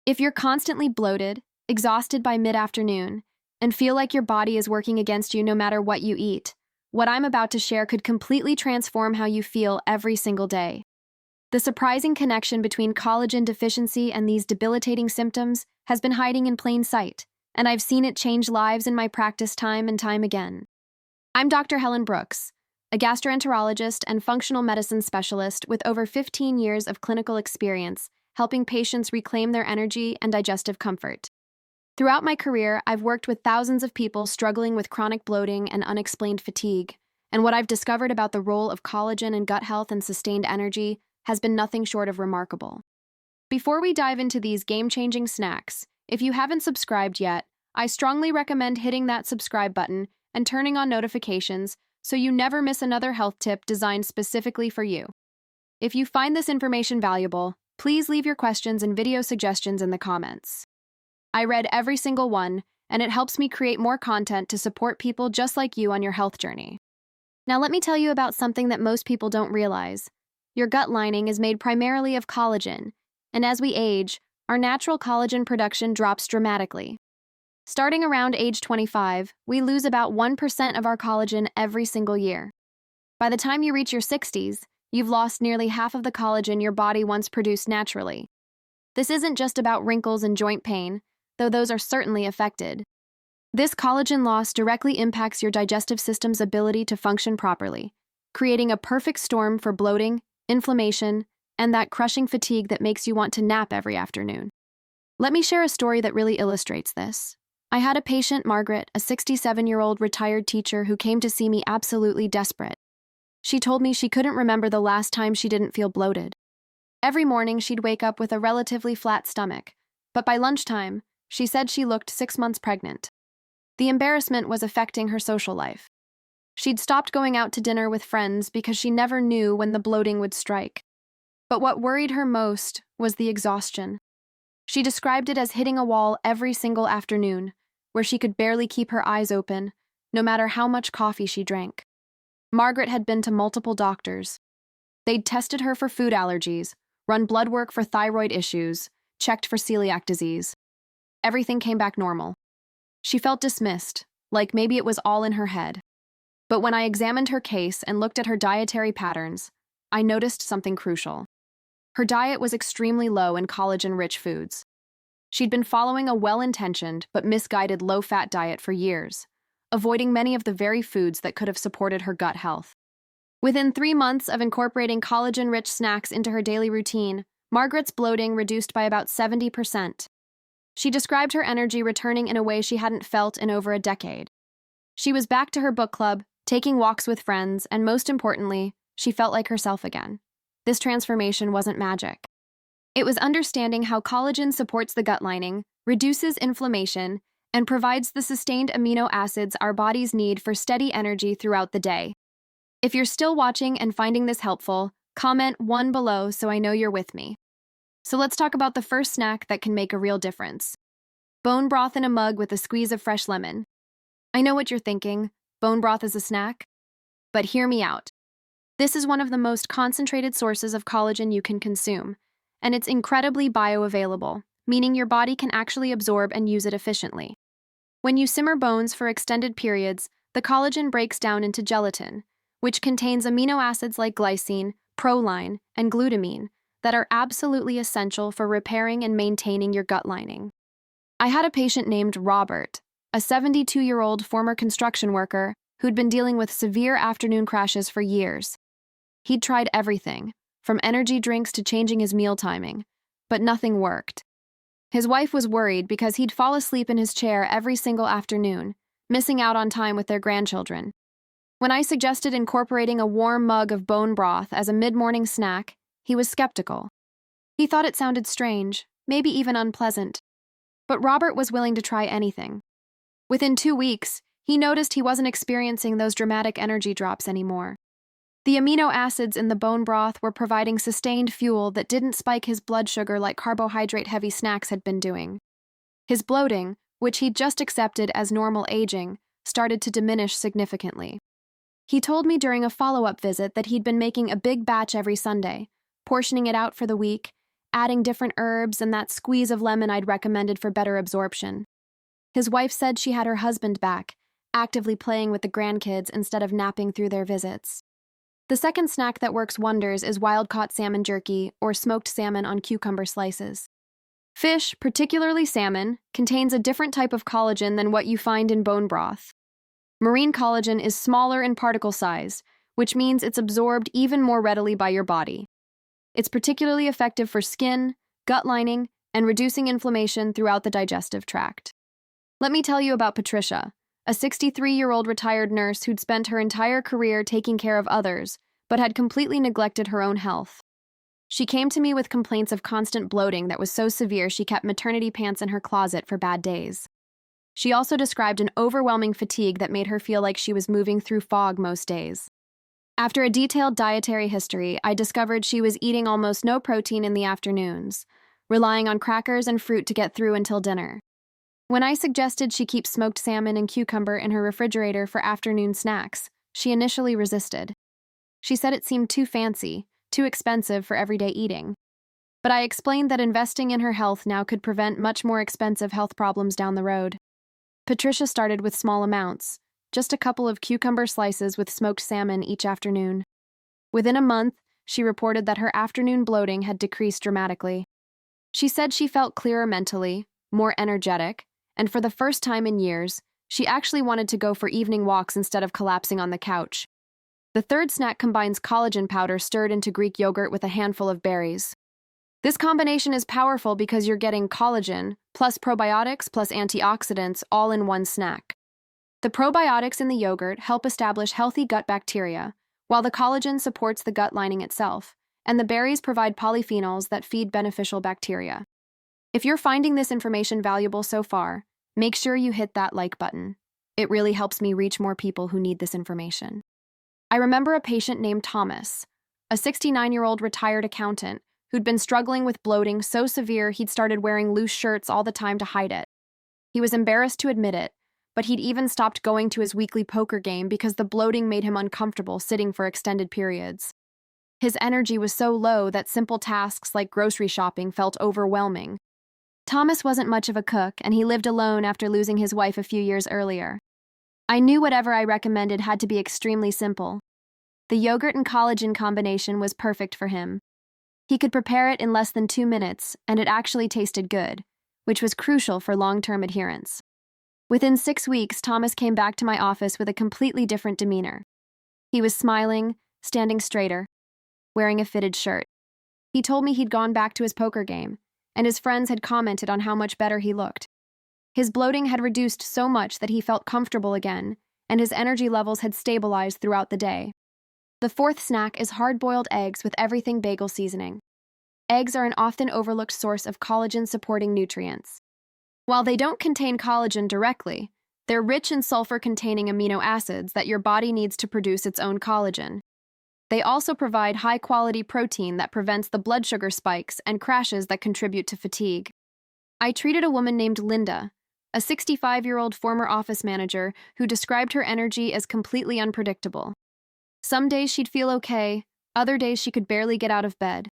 If you're constantly bloated, exhausted by mid-afternoon, and feel like your body is working against you no matter what you eat, what I'm about to share could completely transform how you feel every single day. The surprising connection between collagen deficiency and these debilitating symptoms has been hiding in plain sight, and I've seen it change lives in my practice time and time again. I'm Dr. Helen Brooks, a gastroenterologist and functional medicine specialist with over 15 years of clinical experience helping patients reclaim their energy and digestive comfort. Throughout my career, I've worked with thousands of people struggling with chronic bloating and unexplained fatigue, and what I've discovered about the role of collagen in gut health and sustained energy has been nothing short of remarkable. Before we dive into these game-changing snacks, if you haven't subscribed yet, I strongly recommend hitting that subscribe button and turning on notifications so you never miss another health tip designed specifically for you. If you find this information valuable, please leave your questions and video suggestions in the comments. I read every single one, and it helps me create more content to support people just like you on your health journey. Now let me tell you about something that most people don't realize. Your gut lining is made primarily of collagen, and as we age, our natural collagen production drops dramatically. Starting around age 25, we lose about 1% of our collagen every single year. By the time you reach your 60s, you've lost nearly half of the collagen your body once produced naturally. This isn't just about wrinkles and joint pain, though those are certainly affected. This collagen loss directly impacts your digestive system's ability to function properly, creating a perfect storm for bloating, inflammation, and that crushing fatigue that makes you want to nap every afternoon. Let me share a story that really illustrates this. I had a patient, Margaret, a 67-year-old retired teacher who came to see me absolutely desperate. She told me she couldn't remember the last time she didn't feel bloated. Every morning she'd wake up with a relatively flat stomach, but by lunchtime, she said she looked 6 months pregnant. The embarrassment was affecting her social life. She'd stopped going out to dinner with friends because she never knew when the bloating would strike. But what worried her most was the exhaustion. She described it as hitting a wall every single afternoon, where she could barely keep her eyes open, no matter how much coffee she drank. Margaret had been to multiple doctors. They'd tested her for food allergies, run blood work for thyroid issues, checked for celiac disease. Everything came back normal. She felt dismissed, like maybe it was all in her head. But when I examined her case and looked at her dietary patterns, I noticed something crucial. Her diet was extremely low in collagen-rich foods. She'd been following a well-intentioned but misguided low-fat diet for years, avoiding many of the very foods that could have supported her gut health. Within 3 months of incorporating collagen-rich snacks into her daily routine, Margaret's bloating reduced by about 70%. She described her energy returning in a way she hadn't felt in over a decade. She was back to her book club, taking walks with friends, and most importantly, she felt like herself again. This transformation wasn't magic. It was understanding how collagen supports the gut lining, reduces inflammation, and provides the sustained amino acids our bodies need for steady energy throughout the day. If you're still watching and finding this helpful, comment 1 below so I know you're with me. So let's talk about the first snack that can make a real difference. Bone broth in a mug with a squeeze of fresh lemon. I know what you're thinking, bone broth is a snack? But hear me out. This is one of the most concentrated sources of collagen you can consume, and it's incredibly bioavailable, meaning your body can actually absorb and use it efficiently. When you simmer bones for extended periods, the collagen breaks down into gelatin, which contains amino acids like glycine, proline, and glutamine that are absolutely essential for repairing and maintaining your gut lining. I had a patient named Robert, a 72-year-old former construction worker who'd been dealing with severe afternoon crashes for years. He'd tried everything, from energy drinks to changing his meal timing, but nothing worked. His wife was worried because he'd fall asleep in his chair every single afternoon, missing out on time with their grandchildren. When I suggested incorporating a warm mug of bone broth as a mid-morning snack, he was skeptical. He thought it sounded strange, maybe even unpleasant. But Robert was willing to try anything. Within 2 weeks, he noticed he wasn't experiencing those dramatic energy drops anymore. The amino acids in the bone broth were providing sustained fuel that didn't spike his blood sugar like carbohydrate-heavy snacks had been doing. His bloating, which he'd just accepted as normal aging, started to diminish significantly. He told me during a follow-up visit that he'd been making a big batch every Sunday, portioning it out for the week, adding different herbs and that squeeze of lemon I'd recommended for better absorption. His wife said she had her husband back, actively playing with the grandkids instead of napping through their visits. The second snack that works wonders is wild-caught salmon jerky or smoked salmon on cucumber slices. Fish, particularly salmon, contains a different type of collagen than what you find in bone broth. Marine collagen is smaller in particle size, which means it's absorbed even more readily by your body. It's particularly effective for skin, gut lining, and reducing inflammation throughout the digestive tract. Let me tell you about Patricia, a 63-year-old retired nurse who'd spent her entire career taking care of others, but had completely neglected her own health. She came to me with complaints of constant bloating that was so severe she kept maternity pants in her closet for bad days. She also described an overwhelming fatigue that made her feel like she was moving through fog most days. After a detailed dietary history, I discovered she was eating almost no protein in the afternoons, relying on crackers and fruit to get through until dinner. When I suggested she keep smoked salmon and cucumber in her refrigerator for afternoon snacks, she initially resisted. She said it seemed too fancy, too expensive for everyday eating. But I explained that investing in her health now could prevent much more expensive health problems down the road. Patricia started with small amounts, just a couple of cucumber slices with smoked salmon each afternoon. Within a month, she reported that her afternoon bloating had decreased dramatically. She said she felt clearer mentally, more energetic, and for the first time in years, she actually wanted to go for evening walks instead of collapsing on the couch. The third snack combines collagen powder stirred into Greek yogurt with a handful of berries. This combination is powerful because you're getting collagen, plus probiotics, plus antioxidants all in one snack. The probiotics in the yogurt help establish healthy gut bacteria, while the collagen supports the gut lining itself, and the berries provide polyphenols that feed beneficial bacteria. If you're finding this information valuable so far, make sure you hit that like button. It really helps me reach more people who need this information. I remember a patient named Thomas, a 69-year-old retired accountant who'd been struggling with bloating so severe he'd started wearing loose shirts all the time to hide it. He was embarrassed to admit it, but he'd even stopped going to his weekly poker game because the bloating made him uncomfortable sitting for extended periods. His energy was so low that simple tasks like grocery shopping felt overwhelming. Thomas wasn't much of a cook, and he lived alone after losing his wife a few years earlier. I knew whatever I recommended had to be extremely simple. The yogurt and collagen combination was perfect for him. He could prepare it in less than 2 minutes, and it actually tasted good, which was crucial for long-term adherence. Within 6 weeks, Thomas came back to my office with a completely different demeanor. He was smiling, standing straighter, wearing a fitted shirt. He told me he'd gone back to his poker game, and his friends had commented on how much better he looked. His bloating had reduced so much that he felt comfortable again, and his energy levels had stabilized throughout the day. The fourth snack is hard-boiled eggs with everything bagel seasoning. Eggs are an often overlooked source of collagen-supporting nutrients. While they don't contain collagen directly, they're rich in sulfur-containing amino acids that your body needs to produce its own collagen. They also provide high-quality protein that prevents the blood sugar spikes and crashes that contribute to fatigue. I treated a woman named Linda, a 65-year-old former office manager who described her energy as completely unpredictable. Some days she'd feel okay, other days she could barely get out of bed.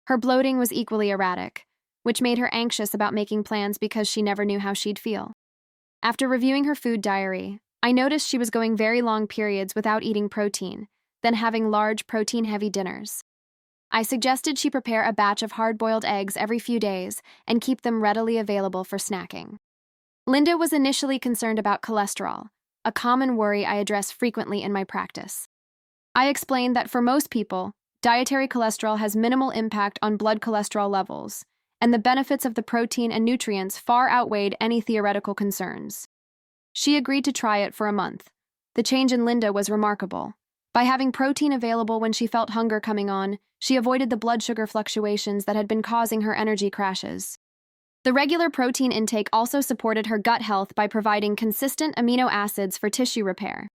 Her bloating was equally erratic, which made her anxious about making plans because she never knew how she'd feel. After reviewing her food diary, I noticed she was going very long periods without eating protein, then having large protein-heavy dinners. I suggested she prepare a batch of hard-boiled eggs every few days and keep them readily available for snacking. Linda was initially concerned about cholesterol, a common worry I address frequently in my practice. I explained that for most people, dietary cholesterol has minimal impact on blood cholesterol levels, and the benefits of the protein and nutrients far outweighed any theoretical concerns. She agreed to try it for a month. The change in Linda was remarkable. By having protein available when she felt hunger coming on, she avoided the blood sugar fluctuations that had been causing her energy crashes. The regular protein intake also supported her gut health by providing consistent amino acids for tissue repair.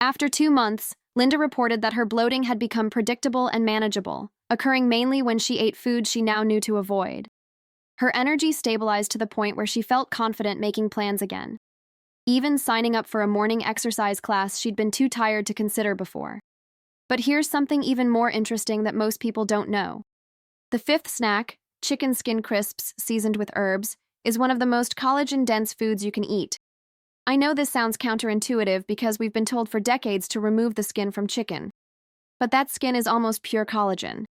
After 2 months, Linda reported that her bloating had become predictable and manageable, occurring mainly when she ate foods she now knew to avoid. Her energy stabilized to the point where she felt confident making plans again. Even signing up for a morning exercise class she'd been too tired to consider before. But here's something even more interesting that most people don't know. The fifth snack, chicken skin crisps seasoned with herbs, is one of the most collagen-dense foods you can eat. I know this sounds counterintuitive because we've been told for decades to remove the skin from chicken. But that skin is almost pure collagen.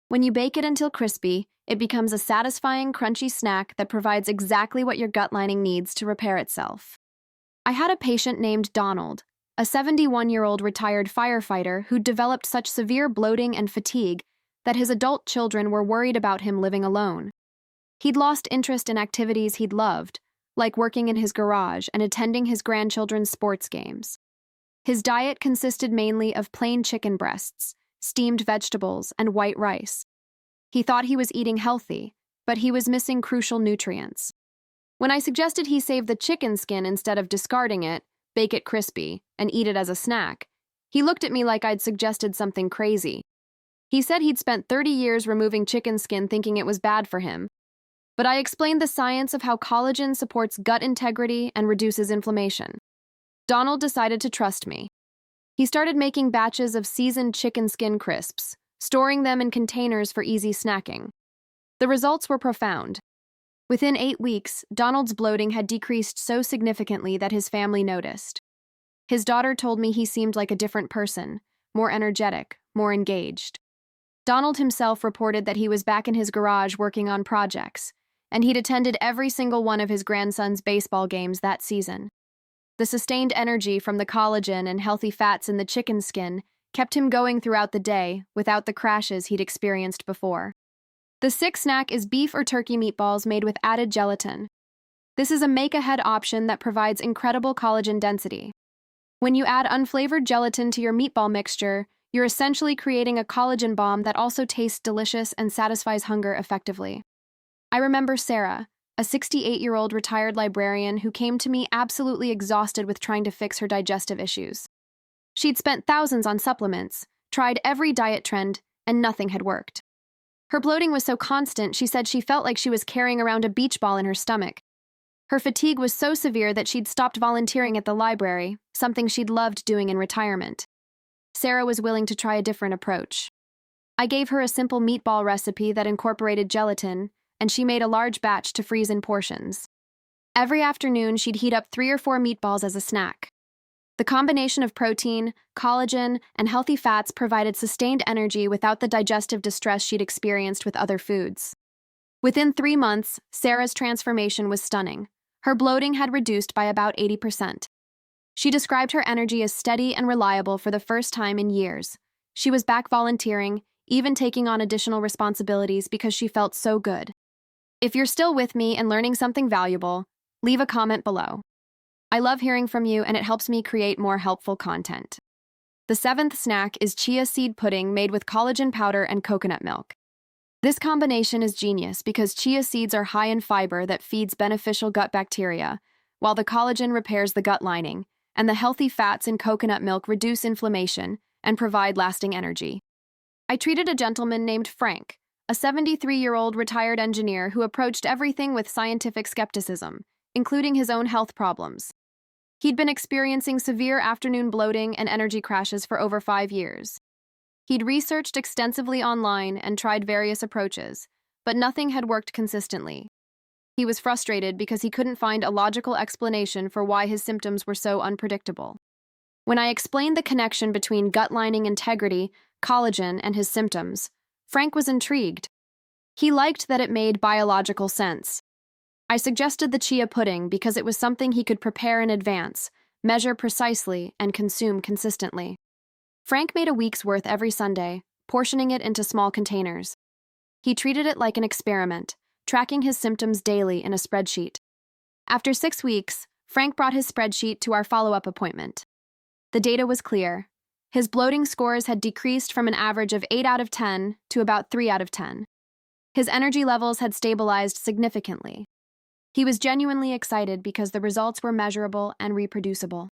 When you bake it until crispy, it becomes a satisfying, crunchy snack that provides exactly what your gut lining needs to repair itself. I had a patient named Donald, a 71-year-old retired firefighter who developed such severe bloating and fatigue that his adult children were worried about him living alone. He'd lost interest in activities he'd loved, like working in his garage and attending his grandchildren's sports games. His diet consisted mainly of plain chicken breasts, steamed vegetables, and white rice. He thought he was eating healthy, but he was missing crucial nutrients. When I suggested he save the chicken skin instead of discarding it, bake it crispy, and eat it as a snack, he looked at me like I'd suggested something crazy. He said he'd spent 30 years removing chicken skin thinking it was bad for him, but I explained the science of how collagen supports gut integrity and reduces inflammation. Donald decided to trust me. He started making batches of seasoned chicken skin crisps, storing them in containers for easy snacking. The results were profound. Within 8 weeks, Donald's bloating had decreased so significantly that his family noticed. His daughter told me he seemed like a different person, more energetic, more engaged. Donald himself reported that he was back in his garage working on projects, and he'd attended every single one of his grandson's baseball games that season. The sustained energy from the collagen and healthy fats in the chicken skin kept him going throughout the day without the crashes he'd experienced before. The sixth snack is beef or turkey meatballs made with added gelatin. This is a make-ahead option that provides incredible collagen density. When you add unflavored gelatin to your meatball mixture, you're essentially creating a collagen bomb that also tastes delicious and satisfies hunger effectively. I remember Sarah, a 68-year-old retired librarian who came to me absolutely exhausted with trying to fix her digestive issues. She'd spent thousands on supplements, tried every diet trend, and nothing had worked. Her bloating was so constant, she said she felt like she was carrying around a beach ball in her stomach. Her fatigue was so severe that she'd stopped volunteering at the library, something she'd loved doing in retirement. Sarah was willing to try a different approach. I gave her a simple meatball recipe that incorporated gelatin, and she made a large batch to freeze in portions. Every afternoon, she'd heat up 3 or 4 meatballs as a snack. The combination of protein, collagen, and healthy fats provided sustained energy without the digestive distress she'd experienced with other foods. Within 3 months, Sarah's transformation was stunning. Her bloating had reduced by about 80%. She described her energy as steady and reliable for the first time in years. She was back volunteering, even taking on additional responsibilities because she felt so good. If you're still with me and learning something valuable, leave a comment below. I love hearing from you, and it helps me create more helpful content. The 7th snack is chia seed pudding made with collagen powder and coconut milk. This combination is genius because chia seeds are high in fiber that feeds beneficial gut bacteria, while the collagen repairs the gut lining, and the healthy fats in coconut milk reduce inflammation and provide lasting energy. I treated a gentleman named Frank, a 73-year-old retired engineer who approached everything with scientific skepticism, including his own health problems. He'd been experiencing severe afternoon bloating and energy crashes for over 5 years. He'd researched extensively online and tried various approaches, but nothing had worked consistently. He was frustrated because he couldn't find a logical explanation for why his symptoms were so unpredictable. When I explained the connection between gut lining integrity, collagen, and his symptoms, Frank was intrigued. He liked that it made biological sense. I suggested the chia pudding because it was something he could prepare in advance, measure precisely, and consume consistently. Frank made a week's worth every Sunday, portioning it into small containers. He treated it like an experiment, tracking his symptoms daily in a spreadsheet. After 6 weeks, Frank brought his spreadsheet to our follow-up appointment. The data was clear. His bloating scores had decreased from an average of 8 out of 10 to about 3 out of 10. His energy levels had stabilized significantly. He was genuinely excited because the results were measurable and reproducible.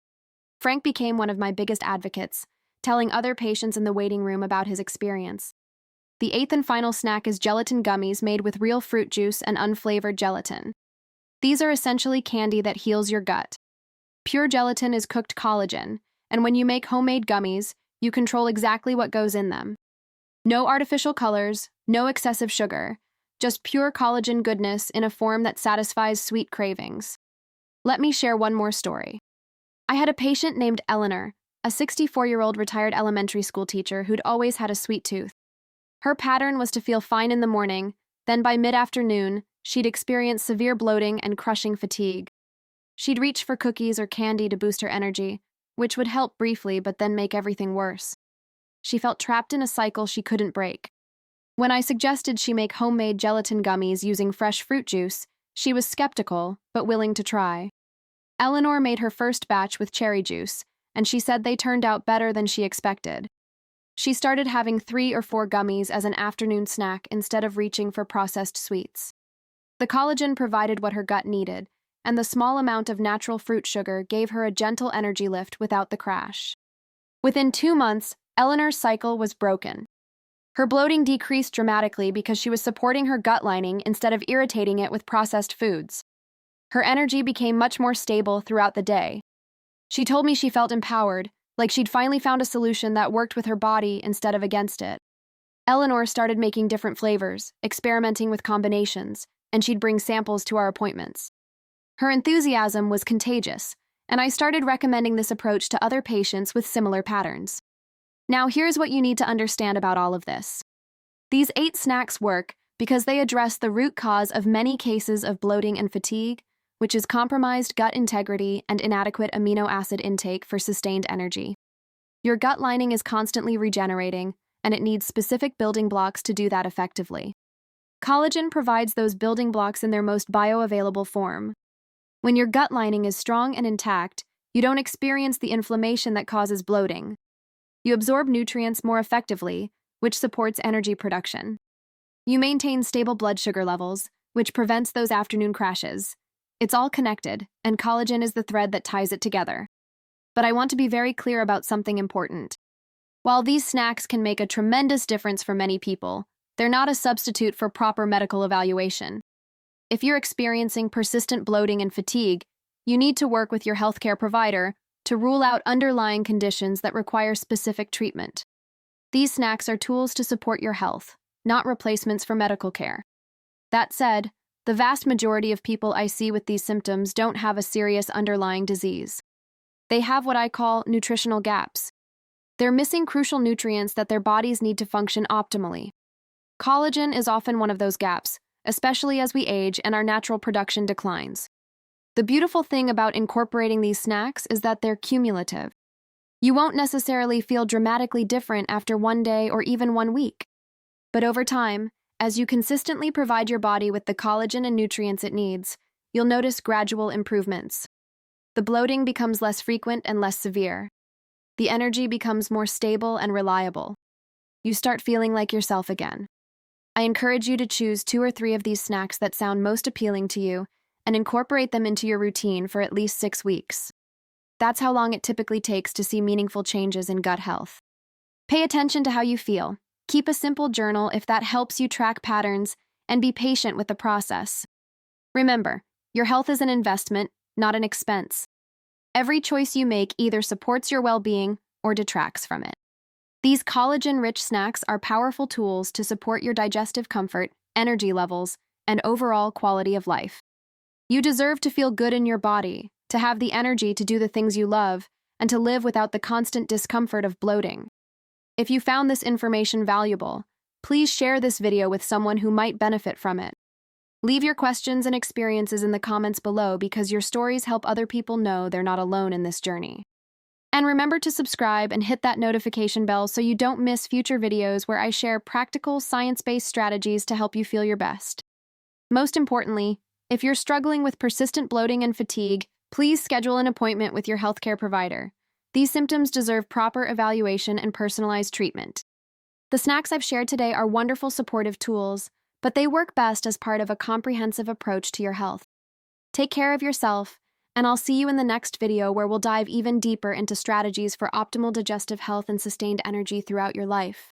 Frank became one of my biggest advocates, telling other patients in the waiting room about his experience. The 8th and final snack is gelatin gummies made with real fruit juice and unflavored gelatin. These are essentially candy that heals your gut. Pure gelatin is cooked collagen, and when you make homemade gummies, you control exactly what goes in them. No artificial colors, no excessive sugar, just pure collagen goodness in a form that satisfies sweet cravings. Let me share one more story. I had a patient named Eleanor, a 64-year-old retired elementary school teacher who'd always had a sweet tooth. Her pattern was to feel fine in the morning, then by mid-afternoon, she'd experience severe bloating and crushing fatigue. She'd reach for cookies or candy to boost her energy, which would help briefly but then make everything worse. She felt trapped in a cycle she couldn't break. When I suggested she make homemade gelatin gummies using fresh fruit juice, she was skeptical, but willing to try. Eleanor made her first batch with cherry juice, and she said they turned out better than she expected. She started having 3 or 4 gummies as an afternoon snack instead of reaching for processed sweets. The collagen provided what her gut needed, and the small amount of natural fruit sugar gave her a gentle energy lift without the crash. Within 2 months, Eleanor's cycle was broken. Her bloating decreased dramatically because she was supporting her gut lining instead of irritating it with processed foods. Her energy became much more stable throughout the day. She told me she felt empowered, like she'd finally found a solution that worked with her body instead of against it. Eleanor started making different flavors, experimenting with combinations, and she'd bring samples to our appointments. Her enthusiasm was contagious, and I started recommending this approach to other patients with similar patterns. Now here's what you need to understand about all of this. These 8 snacks work because they address the root cause of many cases of bloating and fatigue, which is compromised gut integrity and inadequate amino acid intake for sustained energy. Your gut lining is constantly regenerating, and it needs specific building blocks to do that effectively. Collagen provides those building blocks in their most bioavailable form. When your gut lining is strong and intact, you don't experience the inflammation that causes bloating. You absorb nutrients more effectively, which supports energy production. You maintain stable blood sugar levels, which prevents those afternoon crashes. It's all connected, and collagen is the thread that ties it together. But I want to be very clear about something important. While these snacks can make a tremendous difference for many people, they're not a substitute for proper medical evaluation. If you're experiencing persistent bloating and fatigue, you need to work with your healthcare provider to rule out underlying conditions that require specific treatment. These snacks are tools to support your health, not replacements for medical care. That said, the vast majority of people I see with these symptoms don't have a serious underlying disease. They have what I call nutritional gaps. They're missing crucial nutrients that their bodies need to function optimally. Collagen is often one of those gaps, especially as we age and our natural production declines. The beautiful thing about incorporating these snacks is that they're cumulative. You won't necessarily feel dramatically different after 1 day or even 1 week. But over time, as you consistently provide your body with the collagen and nutrients it needs, you'll notice gradual improvements. The bloating becomes less frequent and less severe. The energy becomes more stable and reliable. You start feeling like yourself again. I encourage you to choose 2 or 3 of these snacks that sound most appealing to you and incorporate them into your routine for at least 6 weeks. That's how long it typically takes to see meaningful changes in gut health. Pay attention to how you feel. Keep a simple journal if that helps you track patterns, and be patient with the process. Remember, your health is an investment, not an expense. Every choice you make either supports your well-being or detracts from it. These collagen-rich snacks are powerful tools to support your digestive comfort, energy levels, and overall quality of life. You deserve to feel good in your body, to have the energy to do the things you love, and to live without the constant discomfort of bloating. If you found this information valuable, please share this video with someone who might benefit from it. Leave your questions and experiences in the comments below because your stories help other people know they're not alone in this journey. And remember to subscribe and hit that notification bell so you don't miss future videos where I share practical, science-based strategies to help you feel your best. Most importantly, if you're struggling with persistent bloating and fatigue, please schedule an appointment with your healthcare provider. These symptoms deserve proper evaluation and personalized treatment. The snacks I've shared today are wonderful supportive tools, but they work best as part of a comprehensive approach to your health. Take care of yourself, and I'll see you in the next video where we'll dive even deeper into strategies for optimal digestive health and sustained energy throughout your life.